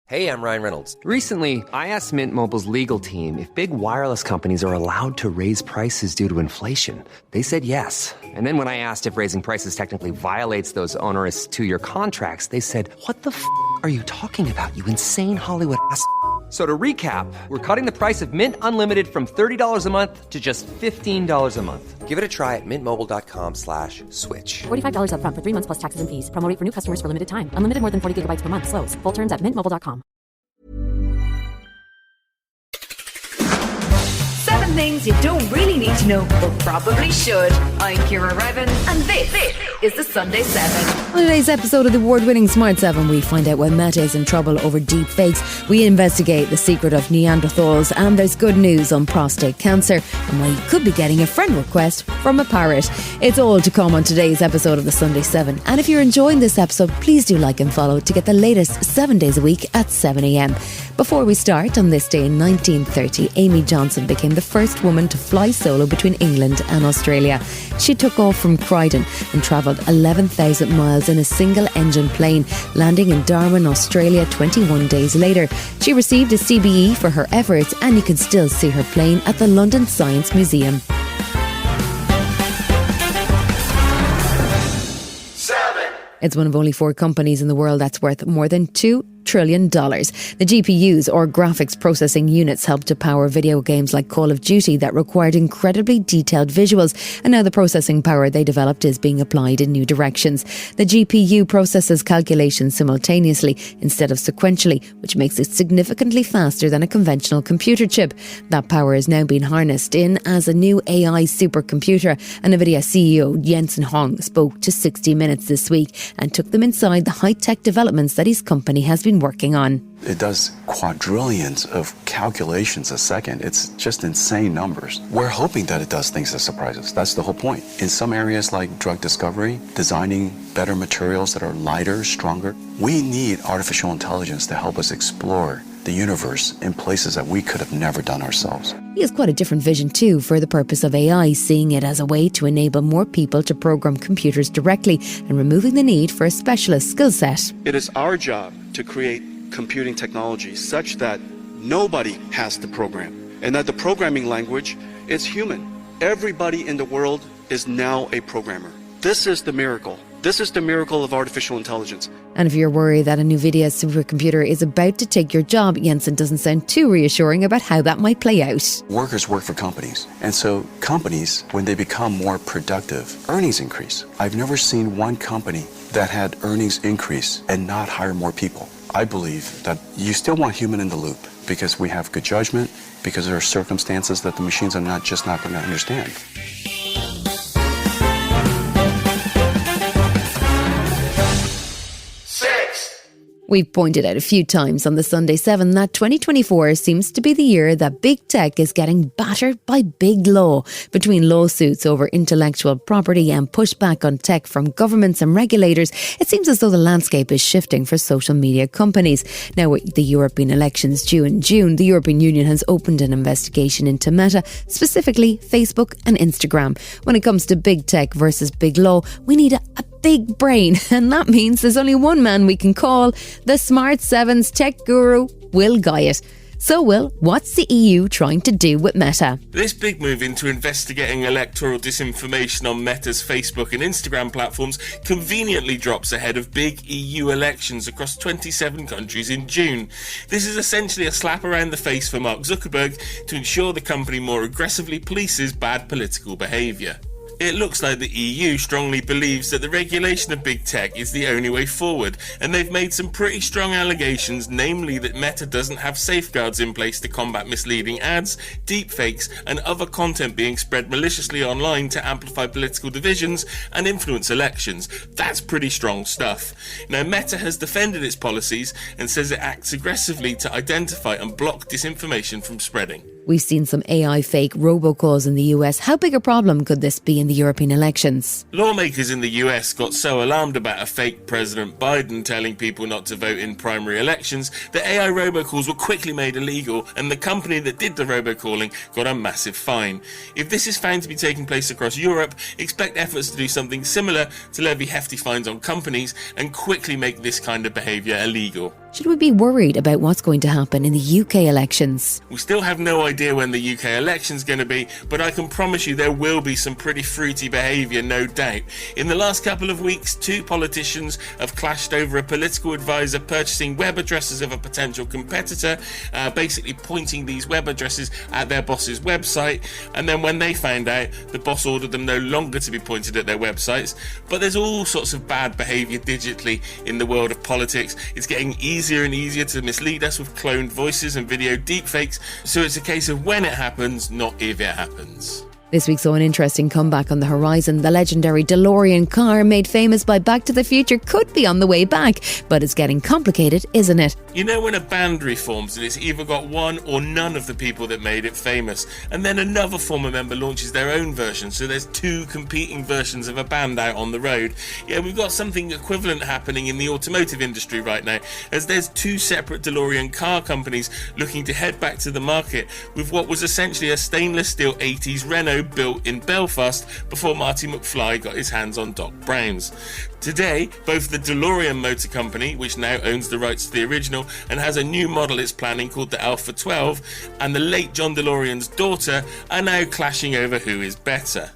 Hey, I'm Ryan Reynolds. Recently, I asked Mint Mobile's legal team if big wireless companies are allowed to raise prices due to inflation. They said yes. And then when I asked if raising prices technically violates those onerous two-year contracts, they said, "What the f*** are you talking about, you insane Hollywood ass?" So to recap, we're cutting the price of Mint Unlimited from $30 a month to just $15 a month. Give it a try at mintmobile.com/switch. $45 up front for 3 months plus taxes and fees. Promo rate for new customers for limited time. Unlimited more than 40 gigabytes per month. Slows full terms at mintmobile.com. 7 things you don't really need to know, but probably should. I'm Ciara Revan, and this is the Sunday 7. On today's episode of the award-winning Smart 7, we find out why Meta is in trouble over deepfakes. We investigate the secret of Neanderthals, and there's good news on prostate cancer and why you could be getting a friend request from a parrot. It's all to come on today's episode of the Sunday 7. And if you're enjoying this episode, please do like and follow to get the latest 7 days a week at 7 a.m. Before we start, on this day in 1930, Amy Jenson became the first woman to fly solo between England and Australia. She took off from Croydon and travelled 11,000 miles in a single-engine plane, landing in Darwin, Australia 21 days later. She received a CBE for her efforts, and you can still see her plane at the London Science Museum. It's one of only 4 companies in the world that's worth more than $2 trillion. The GPUs, or graphics processing units, help to power video games like Call of Duty that required incredibly detailed visuals, and now the processing power they developed is being applied in new directions. The GPU processes calculations simultaneously instead of sequentially, which makes it significantly faster than a conventional computer chip. That power is now being harnessed in as a new AI supercomputer, and Nvidia CEO Jenson Huang spoke to 60 Minutes this week and took them inside the high-tech developments that his company has been working on. It does quadrillions of calculations a second. It's just insane numbers. We're hoping that it does things that surprise us. That's the whole point. In some areas like drug discovery, designing better materials that are lighter, stronger, we need artificial intelligence to help us explore the universe in places that we could have never done ourselves. He has quite a different vision too for the purpose of AI, seeing it as a way to enable more people to program computers directly and removing the need for a specialist skill set. It is our job to create computing technology such that nobody has to program, and that the programming language is human. Everybody in the world is now a programmer. This is the miracle. This is the miracle of artificial intelligence. And if you're worried that a Nvidia supercomputer is about to take your job, Jenson doesn't sound too reassuring about how that might play out. Workers work for companies, and so companies, when they become more productive, earnings increase. I've never seen one company that had earnings increase and not hire more people. I believe that you still want human in the loop because we have good judgment, because there are circumstances that the machines are not going to understand. We've pointed out a few times on the Sunday 7 that 2024 seems to be the year that big tech is getting battered by big law. Between lawsuits over intellectual property and pushback on tech from governments and regulators, it seems as though the landscape is shifting for social media companies. Now, with the European elections due in June, the European Union has opened an investigation into Meta, specifically Facebook and Instagram. When it comes to big tech versus big law, we need a big brain, and that means there's only one man we can call, the Smart 7's tech guru, Will Guyatt. So, Will, what's the EU trying to do with Meta? This big move into investigating electoral disinformation on Meta's Facebook and Instagram platforms conveniently drops ahead of big EU elections across 27 countries in June. This is essentially a slap around the face for Mark Zuckerberg to ensure the company more aggressively polices bad political behaviour. It looks like the EU strongly believes that the regulation of big tech is the only way forward, and they've made some pretty strong allegations, namely that Meta doesn't have safeguards in place to combat misleading ads, deepfakes, and other content being spread maliciously online to amplify political divisions and influence elections. That's pretty strong stuff. Now, Meta has defended its policies and says it acts aggressively to identify and block disinformation from spreading. We've seen some AI fake robocalls in the US. How big a problem could this be in the European elections? Lawmakers in the US got so alarmed about a fake President Biden telling people not to vote in primary elections that AI robocalls were quickly made illegal, and the company that did the robocalling got a massive fine. If this is found to be taking place across Europe, expect efforts to do something similar to levy hefty fines on companies and quickly make this kind of behaviour illegal. Should we be worried about what's going to happen in the UK elections? We still have no idea when the UK election's going to be, but I can promise you there will be some pretty fruity behaviour, no doubt. In the last couple of weeks, 2 politicians have clashed over a political advisor purchasing web addresses of a potential competitor, basically pointing these web addresses at their boss's website, and then when they found out, the boss ordered them no longer to be pointed at their websites. But there's all sorts of bad behaviour digitally in the world of politics. It's getting easier and easier to mislead us with cloned voices and video deepfakes, so it's a case of when it happens, not if it happens. This week saw an interesting comeback on the horizon. The legendary DeLorean car, made famous by Back to the Future, could be on the way back, but it's getting complicated, isn't it? You know when a band reforms and it's either got one or none of the people that made it famous, and then another former member launches their own version, so there's 2 competing versions of a band out on the road? Yeah, we've got something equivalent happening in the automotive industry right now, as there's 2 separate DeLorean car companies looking to head back to the market with what was essentially a stainless steel 80s Renault built in Belfast before Marty McFly got his hands on Doc Brown's. Today, both the DeLorean Motor Company, which now owns the rights to the original and has a new model it's planning called the Alpha 12, and the late John DeLorean's daughter are now clashing over who is better.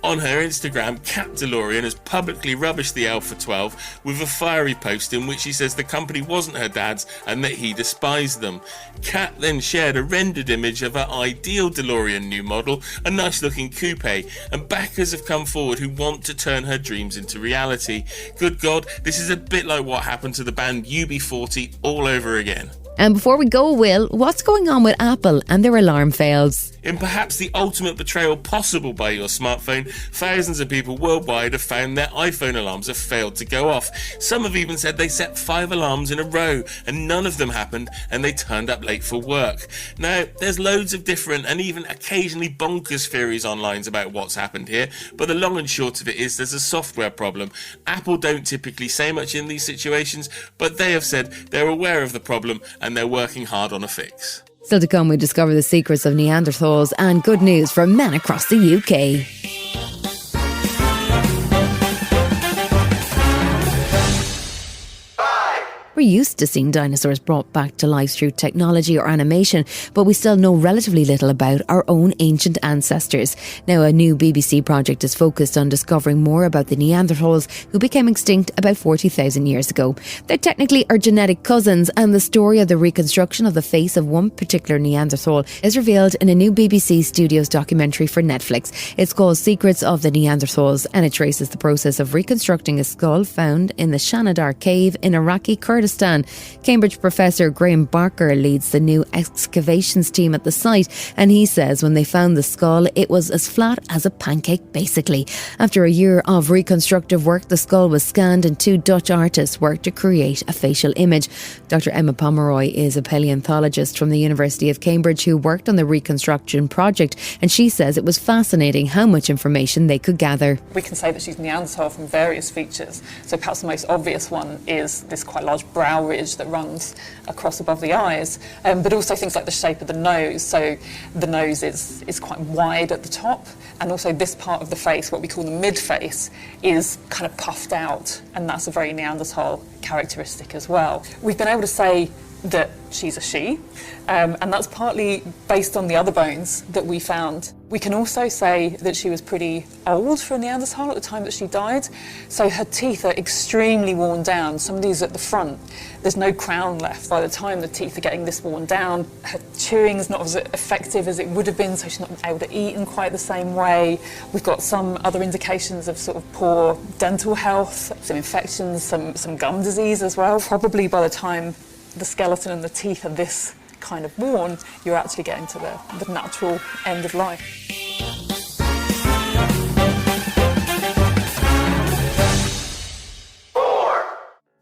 On her Instagram, Kat DeLorean has publicly rubbished the Alpha 12 with a fiery post in which she says the company wasn't her dad's and that he despised them. Kat then shared a rendered image of her ideal DeLorean new model, a nice looking coupe, and backers have come forward who want to turn her dreams into reality. Good God, this is a bit like what happened to the band UB40 all over again. And before we go, Will, what's going on with Apple and their alarm fails? In perhaps the ultimate betrayal possible by your smartphone, thousands of people worldwide have found their iPhone alarms have failed to go off. Some have even said they set 5 alarms in a row and none of them happened and they turned up late for work. Now, there's loads of different and even occasionally bonkers theories online about what's happened here, but the long and short of it is there's a software problem. Apple don't typically say much in these situations, but they have said they're aware of the problem and they're working hard on a fix. Still to come, we discover the secrets of Neanderthals and good news from men across the UK. We're used to seeing dinosaurs brought back to life through technology or animation, but we still know relatively little about our own ancient ancestors. Now, a new BBC project is focused on discovering more about the Neanderthals who became extinct about 40,000 years ago. They technically are genetic cousins, and the story of the reconstruction of the face of one particular Neanderthal is revealed in a new BBC Studios documentary for Netflix. It's called Secrets of the Neanderthals, and it traces the process of reconstructing a skull found in the Shanadar cave in Iraqi Kurdistan. Cambridge professor Graham Barker leads the new excavations team at the site, and he says when they found the skull, it was as flat as a pancake, basically. After a year of reconstructive work, the skull was scanned and 2 Dutch artists worked to create a facial image. Dr. Emma Pomeroy is a paleonthologist from the University of Cambridge who worked on the reconstruction project, and she says it was fascinating how much information they could gather. We can say that she's Neanderthal from various features. So perhaps the most obvious one is this quite large brow ridge that runs across above the eyes, but also things like the shape of the nose. So the nose is quite wide at the top, and also this part of the face, what we call the mid-face, is kind of puffed out, and that's a very Neanderthal characteristic as well. We've been able to say that she's a she, and that's partly based on the other bones that we found. We can also say that she was pretty old for a Neanderthal at the time that she died. So her teeth are extremely worn down. Some of these at the front, there's no crown left. By the time the teeth are getting this worn down, her chewing is not as effective as it would have been, so she's not able to eat in quite the same way. We've got some other indications of sort of poor dental health, some infections, some gum disease as well. Probably by the time the skeleton and the teeth are this kind of worn, you're actually getting to the natural end of life.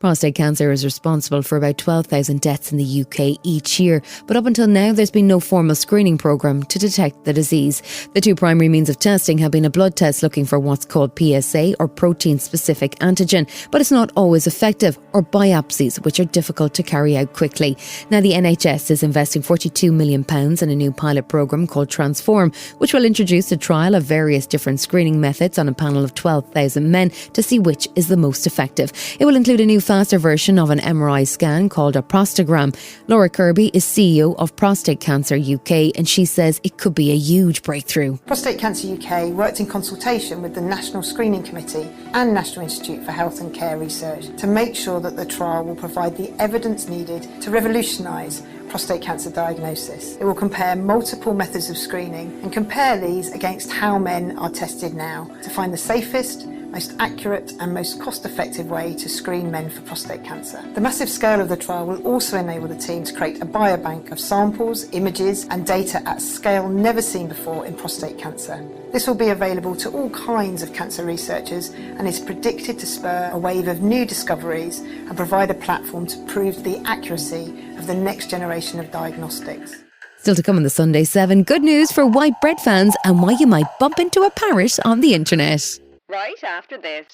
Prostate cancer is responsible for about 12,000 deaths in the UK each year, but up until now there's been no formal screening programme to detect the disease. The two primary means of testing have been a blood test looking for what's called PSA or protein-specific antigen, but it's not always effective, or biopsies, which are difficult to carry out quickly. Now the NHS is investing £42 million in a new pilot programme called Transform, which will introduce a trial of various different screening methods on a panel of 12,000 men to see which is the most effective. It will include a new faster version of an MRI scan called a prostagram. Laura Kirby is CEO of Prostate Cancer UK, and she says it could be a huge breakthrough. Prostate Cancer UK worked in consultation with the National Screening Committee and National Institute for Health and Care Research to make sure that the trial will provide the evidence needed to revolutionise prostate cancer diagnosis. It will compare multiple methods of screening and compare these against how men are tested now to find the safest, most accurate and most cost-effective way to screen men for prostate cancer. The massive scale of the trial will also enable the team to create a biobank of samples, images and data at scale never seen before in prostate cancer. This will be available to all kinds of cancer researchers and is predicted to spur a wave of new discoveries and provide a platform to prove the accuracy of the next generation of diagnostics. Still to come on the Sunday 7, good news for white bread fans and why you might bump into a parrot on the internet. Right after this.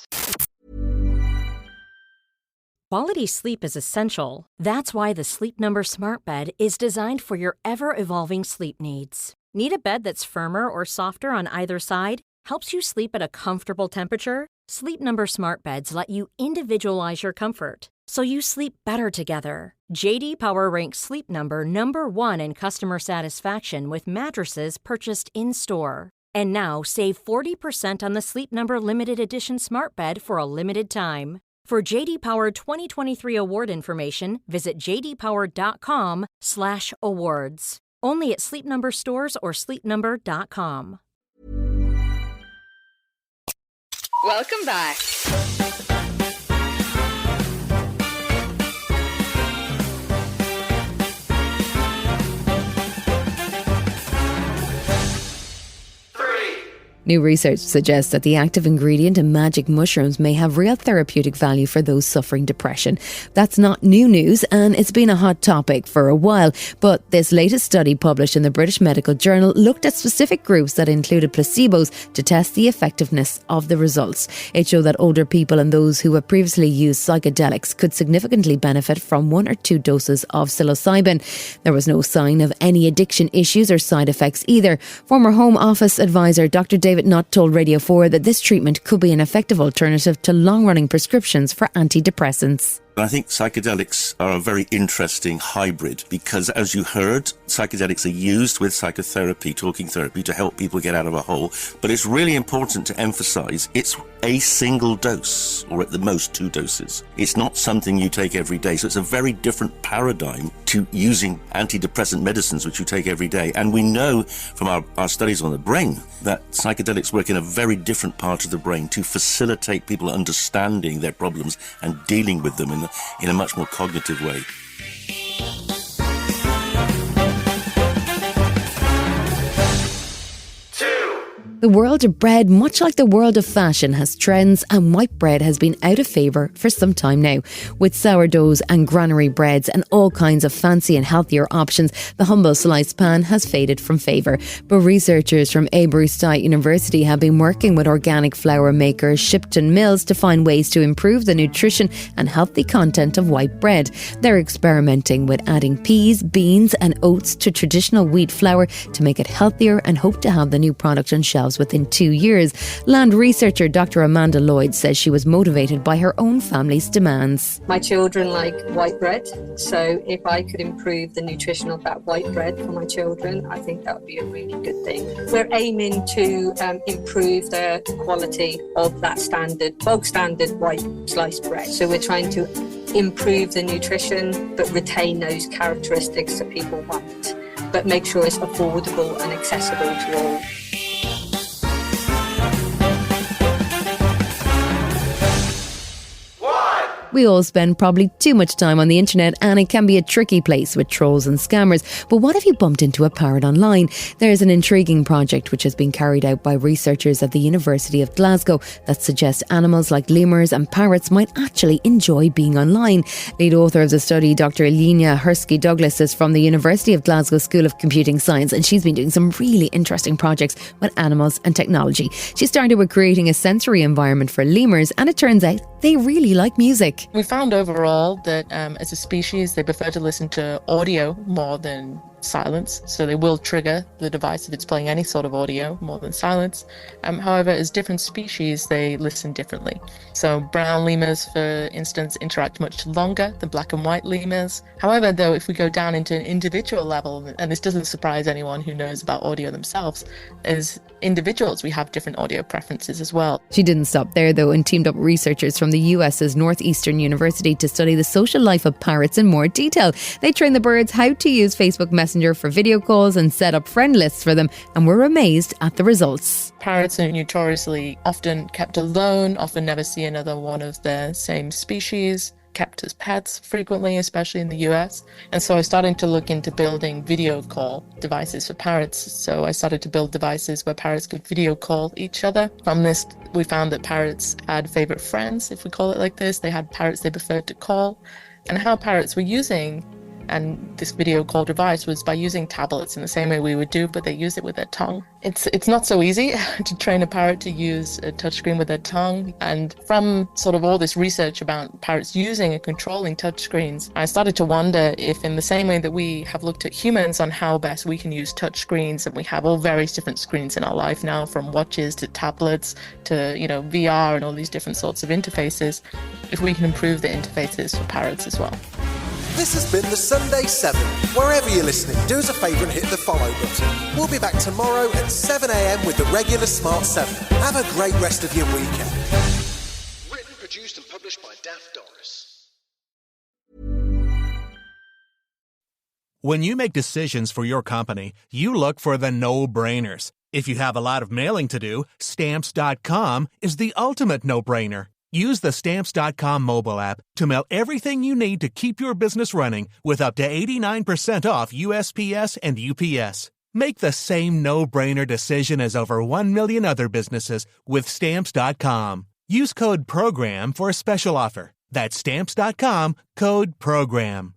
Quality sleep is essential. That's why the Sleep Number Smart Bed is designed for your ever-evolving sleep needs. Need a bed that's firmer or softer on either side? Helps you sleep at a comfortable temperature? Sleep Number Smart Beds let you individualize your comfort, so you sleep better together. J.D. Power ranks Sleep Number #1 in customer satisfaction with mattresses purchased in-store. And now, save 40% on the Sleep Number Limited Edition Smart Bed for a limited time. For J.D. Power 2023 award information, visit jdpower.com/awards. Only at Sleep Number stores or sleepnumber.com. Welcome back. New research suggests that the active ingredient in magic mushrooms may have real therapeutic value for those suffering depression. That's not new news, and it's been a hot topic for a while. But this latest study published in the British Medical Journal looked at specific groups that included placebos to test the effectiveness of the results. It showed that older people and those who have previously used psychedelics could significantly benefit from 1 or 2 doses of psilocybin. There was no sign of any addiction issues or side effects either. Former Home Office advisor Dr. David Nutt told Radio 4 that this treatment could be an effective alternative to long-running prescriptions for antidepressants. I think psychedelics are a very interesting hybrid because, as you heard, psychedelics are used with psychotherapy, talking therapy, to help people get out of a hole. But it's really important to emphasize it's a single dose, or at the most 2 doses. It's not something you take every day. So it's a very different paradigm to using antidepressant medicines, which you take every day. And we know from our studies on the brain that psychedelics work in a very different part of the brain to facilitate people understanding their problems and dealing with them in a much more cognitive way. The world of bread, much like the world of fashion, has trends, and white bread has been out of favour for some time now. With sourdoughs and granary breads and all kinds of fancy and healthier options, the humble sliced pan has faded from favour. But researchers from Aberystwyth University have been working with organic flour maker Shipton Mills to find ways to improve the nutrition and healthy content of white bread. They're experimenting with adding peas, beans and oats to traditional wheat flour to make it healthier, and hope to have the new product on shelves within 2 years. Land researcher Dr. Amanda Loyd says she was motivated by her own family's demands. My children like white bread, so if I could improve the nutrition of that white bread for my children, I think that would be a really good thing. We're aiming to improve the quality of that bog standard white sliced bread. So we're trying to improve the nutrition but retain those characteristics that people want, but make sure it's affordable and accessible to all. We all spend probably too much time on the internet, and it can be a tricky place with trolls and scammers. But what if you bumped into a parrot online? There's an intriguing project which has been carried out by researchers at the University of Glasgow that suggests animals like lemurs and parrots might actually enjoy being online. Lead author of the study, Dr. Ilyena Hirskyj-Douglas, is from the University of Glasgow School of Computing Science, and she's been doing some really interesting projects with animals and technology. She started with creating a sensory environment for lemurs, and it turns out they really like music. We found overall that as a species, they prefer to listen to audio more than silence, so they will trigger the device if it's playing any sort of audio more than silence. However, as different species, they listen differently. So brown lemurs, for instance, interact much longer than black and white lemurs. However, though, if we go down into an individual level, and this doesn't surprise anyone who knows about audio themselves, as individuals, we have different audio preferences as well. She didn't stop there, though, and teamed up with researchers from the US's Northeastern University to study the social life of parrots in more detail. They trained the birds how to use Facebook Messenger for video calls and set up friend lists for them, and were amazed at the results. Parrots are notoriously often kept alone, often never see another one of their same species, kept as pets frequently, especially in the US. And so I started to look into building video call devices for parrots. So I started to build devices where parrots could video call each other. From this, we found that parrots had favorite friends, if we call it like this. They had parrots they preferred to call. And how parrots were using and this video call device was by using tablets in the same way we would do, but they use it with their tongue. It's not so easy to train a parrot to use a touchscreen with their tongue. And from sort of all this research about parrots using and controlling touchscreens, I started to wonder if, in the same way that we have looked at humans on how best we can use touchscreens, and we have all various different screens in our life now, from watches to tablets to, VR and all these different sorts of interfaces, if we can improve the interfaces for parrots as well. This has been the Sunday 7. Wherever you're listening, do us a favour and hit the follow button. We'll be back tomorrow at 7 a.m. with the regular Smart 7. Have a great rest of your weekend. Written, produced and published by Daft Doris. When you make decisions for your company, you look for the no-brainers. If you have a lot of mailing to do, Stamps.com is the ultimate no-brainer. Use the Stamps.com mobile app to mail everything you need to keep your business running with up to 89% off USPS and UPS. Make the same no-brainer decision as over 1 million other businesses with Stamps.com. Use code PROGRAM for a special offer. That's Stamps.com, code PROGRAM.